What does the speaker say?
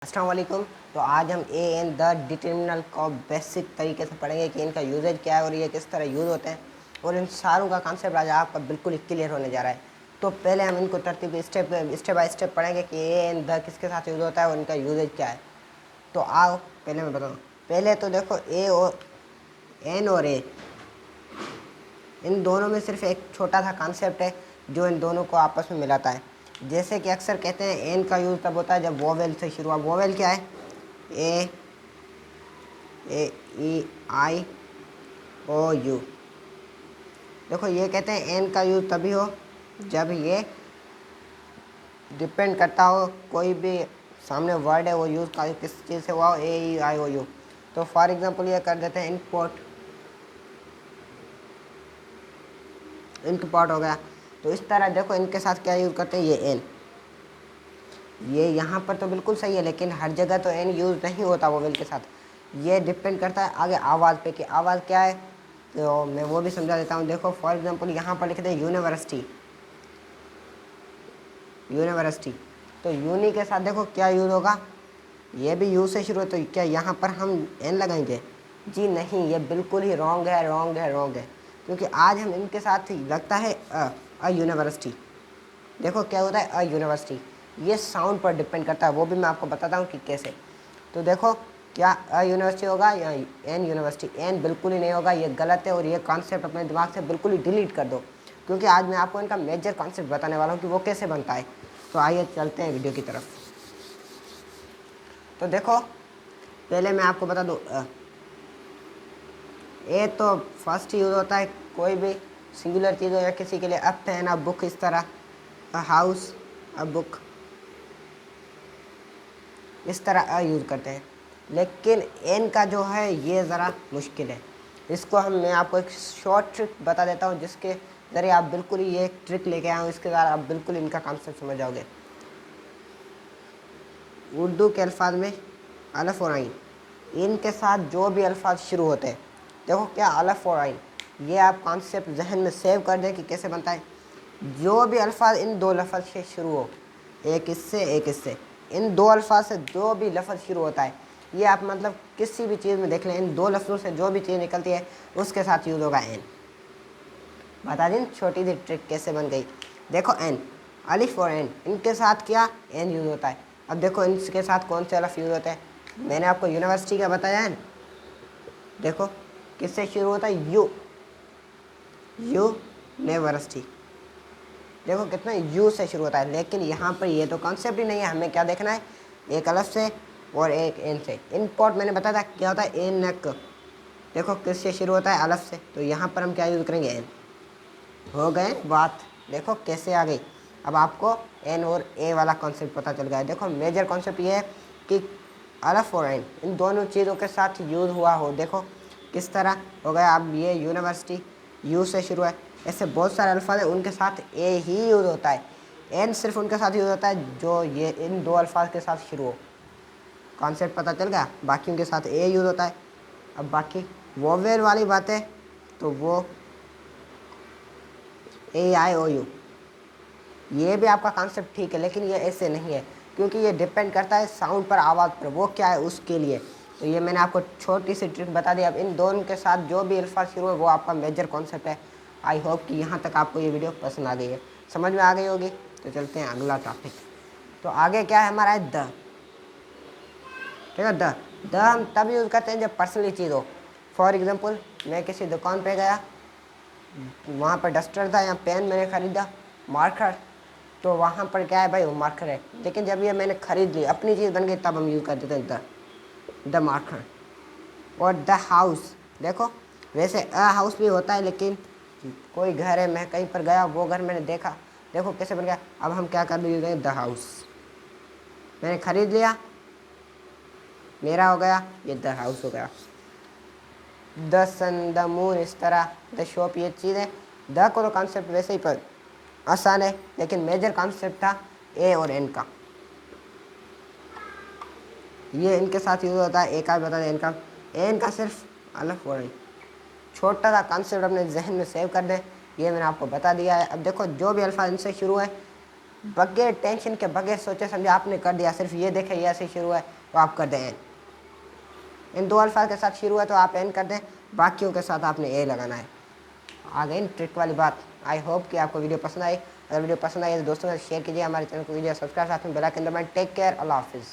अस्सलाम वालेकुम। तो आज हम ए एन द डिटर्मिनल को बेसिक तरीके से पढ़ेंगे कि इनका यूजेज क्या है और ये किस तरह यूज़ होते हैं, और इन सारों का कॉन्सेप्ट आज आपका बिल्कुल क्लियर होने जा रहा है। तो पहले हम इनको तरतीब स्टेप बाय स्टेप पढ़ेंगे कि ए एन द किसके साथ यूज़ होता है और इनका यूजेज क्या है। तो आओ पहले मैं बताऊँ। पहले तो देखो ए और एन और ए, इन दोनों में सिर्फ एक छोटा सा कॉन्सेप्ट है जो इन दोनों को आपस में मिलाता है। जैसे कि अक्सर कहते हैं एन का यूज़ तब होता है जब वोवेल से शुरू हुआ। वोवेल क्या है? ए ई आई ओ यू। देखो ये कहते हैं एन का यूज़ तभी हो जब ये डिपेंड करता हो, कोई भी सामने वर्ड है वो यूज़ किस चीज़ से हुआ हो, ए ई आई ओ यू। तो फॉर एग्जांपल ये कर देते हैं इनपुट हो गया। तो इस तरह देखो इनके साथ क्या यूज़ करते हैं, ये एन। ये यहाँ पर तो बिल्कुल सही है, लेकिन हर जगह तो एन यूज़ नहीं होता वोवेल के साथ। ये डिपेंड करता है आगे आवाज़ पे कि आवाज़ क्या है। तो मैं वो भी समझा देता हूँ। देखो फॉर एग्जांपल यहाँ पर लिखते हैं यूनिवर्सिटी। तो यूनी के साथ देखो क्या यूज़ होगा, ये भी यू से शुरू है। तो क्या यहाँ पर हम एन लगाएंगे? जी नहीं, ये बिल्कुल ही रॉन्ग है। क्योंकि आज हम इनके साथ ही लगता है अ यूनिवर्सिटी। देखो क्या होता है अ यूनिवर्सिटी, ये साउंड पर डिपेंड करता है, वो भी मैं आपको बताता हूँ कि कैसे। तो देखो क्या अ यूनिवर्सिटी होगा या एन यूनिवर्सिटी? एन बिल्कुल ही नहीं होगा, ये गलत है। और ये कॉन्सेप्ट अपने दिमाग से बिल्कुल ही डिलीट कर दो, क्योंकि आज मैं आपको इनका मेजर कॉन्सेप्ट बताने वाला हूँ कि वो कैसे बनता है। तो आइए चलते हैं वीडियो की तरफ। तो देखो पहले मैं आपको बता दूँ, ए तो फर्स्ट यूज़ होता है कोई भी सिंगुलर चीज़ हो या किसी के लिए अ पेन अ बुक, इस तरह अ हाउस अ बुक, इस तरह अ यूज़ करते हैं। लेकिन एन का जो है ये ज़रा मुश्किल है। इसको मैं आपको एक शॉर्ट ट्रिक बता देता हूँ, जिसके ज़रिए आप बिल्कुल ही ये ट्रिक लेके आए हूँ, इसके द्वारा आप बिल्कुल इनका कॉन्सेप्ट समझ जाओगे। उर्दू के अल्फाज में अलफ और आइन, इनके साथ जो भी अल्फाज शुरू होते हैं, देखो क्या अलफ और आइन, ये आप कॉन्सेप्ट जहन में सेव कर दें कि कैसे बनता है। जो भी अल्फाज इन दो लफ्ज़ से शुरू हो, एक इससे, इन दो अल्फाज से जो भी लफ्ज़ शुरू होता है, ये आप मतलब किसी भी चीज़ में देख लें, इन दो लफ्ज़ों से जो भी चीज़ निकलती है उसके साथ यूज़ होगा एन। बता दें छोटी सी ट्रिक कैसे बन गई। देखो एन, अलिफ और एन, इनके साथ क्या एन यूज़ होता है। अब देखो इनके साथ कौन से अल्फ यूज़ होते हैं। मैंने आपको यूनिवर्सिटी का बताया है। देखो किससे शुरू होता है, यूनिवर्सिटी। देखो कितना यू से शुरू होता है, लेकिन यहाँ पर ये तो कॉन्सेप्ट ही नहीं है। हमें क्या देखना है, एक अलफ से और एक एन से। इनपुट मैंने बताया था क्या होता है, एन नक। देखो किससे शुरू होता है, अलफ से। तो यहाँ पर हम क्या यूज़ करेंगे, एन। हो गए बात, देखो कैसे आ गई। अब आपको एन और ए वाला कॉन्सेप्ट पता चल गया है। देखो मेजर कॉन्सेप्ट ये है कि अलफ और एन इन दोनों चीज़ों के साथ यूज़ हुआ हो। देखो किस तरह हो गया। अब ये यूनिवर्सिटी यू से शुरू है, ऐसे बहुत सारे अल्फाज हैं उनके साथ ए ही यूज़ होता है। एन सिर्फ उनके साथ यूज़ होता है जो ये इन दो अल्फाज के साथ शुरू हो। कॉन्सेप्ट पता चल गया, बाकी उनके साथ ए यूज़ होता है। अब बाकी वोवेल वाली बातें तो वो ए आई ओ यू, ये भी आपका कॉन्सेप्ट ठीक है, लेकिन ये ऐसे नहीं है, क्योंकि ये डिपेंड करता है साउंड पर, आवाज़ पर, वो क्या है उसके लिए। तो ये मैंने आपको छोटी सी ट्रिक बता दी। अब इन दोनों के साथ जो भी अल्फाज शुरू है वो आपका मेजर कॉन्सेप्ट है। आई होप कि यहाँ तक आपको ये वीडियो पसंद आ गई है, समझ में आ गई होगी। तो चलते हैं अगला टॉपिक। तो आगे क्या है हमारा, है द। ठीक है, द हम तब यूज़ करते हैं जब पर्सनली चीज़ हो। फॉर एग्ज़ाम्पल मैं किसी दुकान पे गया, वहाँ पर डस्टर था या पेन मैंने ख़रीदा, मार्कर, तो वहाँ पर क्या है भाई, वो मार्कर है। लेकिन जब ये मैंने ख़रीद ली, अपनी चीज़ बन गई, तब हम यूज़ कर देते हैं द मार्कर। और द हाउस, देखो वैसे अ हाउस भी होता है, लेकिन कोई घर है, मैं कहीं पर गया, वो घर मैंने देखा, देखो कैसे बन गया। अब हम क्या कर रहे हैं, द हाउस मैंने ख़रीद लिया, मेरा हो गया, ये द हाउस हो गया। द सन, द मून, इस तरह द शॉप, ये चीज़ है। द को तो कॉन्सेप्ट वैसे ही पर आसान है, लेकिन मेजर कॉन्सेप्ट था ए और एन का। ये इनके साथ यूज़ होता है, एक आध बता दें इनका। एन का सिर्फ अलफ और एन, छोटा सा कॉन्सेप्ट अपने जहन में सेव कर दें। ये मैंने आपको बता दिया है। अब देखो जो भी अल्फाज इनसे शुरू है बगैर टेंशन के, बगैर सोचे समझे आपने कर दिया, सिर्फ ये देखें ये ऐसे शुरू है तो आप कर दें। इन दो अल्फाज के साथ शुरू है तो आप एन कर दें, बाकियों के साथ आपने ए लगाना है। आ गई ट्रिक वाली बात। आई होप कि आपको वीडियो पसंद आई। अगर वीडियो पसंद आई तो दोस्तों के साथ शेयर कीजिए, हमारे चैनल को वीडियो सब्सक्राइब, साथ में बेल आइकन दबाएं। टेक केयर, अल्लाह हाफिज़।